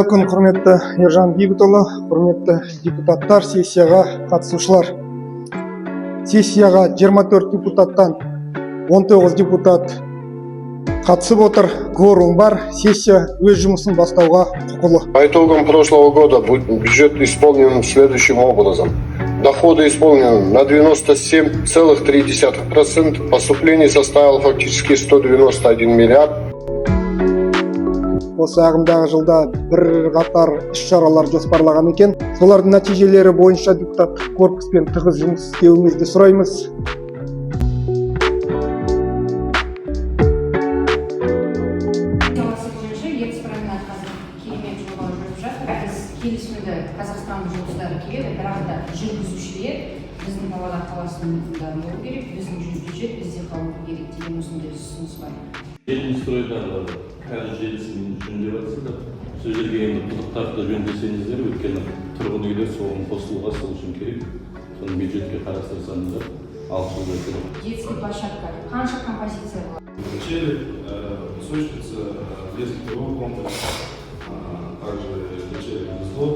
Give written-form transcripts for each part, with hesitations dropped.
Күн құрметті Ержан Бейбітұлы, құрметті депутаттар, сессияға қатысушылар. Сессияға 24 депутаттан 19 депутат қатысып отыр, кворум бар, сессия өз жұмысын бастауға құқылы. По итогам прошлого года бюджет исполнен следующим образом. Доходы исполнены на 97,3%, поступление составило фактически 191 миллиард. Осы ағымдағы жылда бір қатар іс-шаралар жоспарлаған екен. Солардың нәтижелері бойынша депутаттық корпуспен тығыз жұмыс істеуіңізді сұраймыз. Қазақстан жұмыстары келеді, бірақ та жүргізушілер біздің Павлодар қаласында болу керек, біздің бюджет бізде қалу керек деген осындай ұсыныс бар. Стройдағы кәріз желісін жөндеп жатсыздар. Сол жерге енді құдықтарды жөндесеңіздер, өйткені тұрғын үйлер соған қосылуға сол үшін керек. Соны бюджетке қарастырсаңыздар, 6 жылда керек. Детский площадка қанша композиция болады? Вначале песочница, детский комплекс, также вначале гнездо.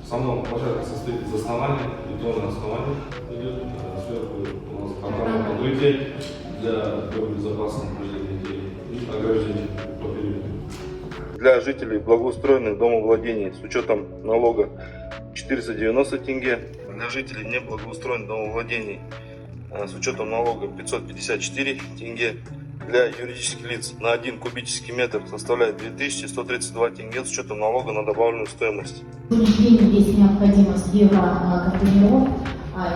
Сама площадка состоит из основания, бетонное основание идет, сверху у нас программа покрытия для безопасного прохождения детей и ограждения по периметру. Для жителей благоустроенных домовладений с учетом налога 490 тенге, для жителей неблагоустроенных домовладений с учетом налога 554 тенге, для юридических лиц на 1 кубический метр составляет 2132 тенге с учетом налога на добавленную стоимость. Сегодня есть необходимость евроконтейнеров,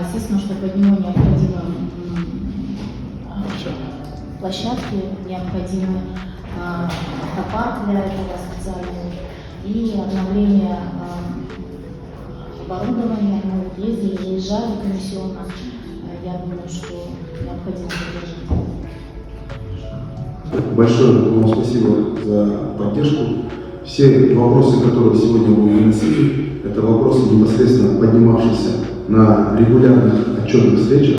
естественно, что под него необходимы площадки, необходимы автопарк для этого специальный и обновление оборудования. Мы ездили, заезжали комиссионно. Я думаю, что необходимо поддержать. Большое вам спасибо за поддержку. Все вопросы, которые сегодня вы выносили, это вопросы, непосредственно поднимавшиеся на регулярных отчетных встречах.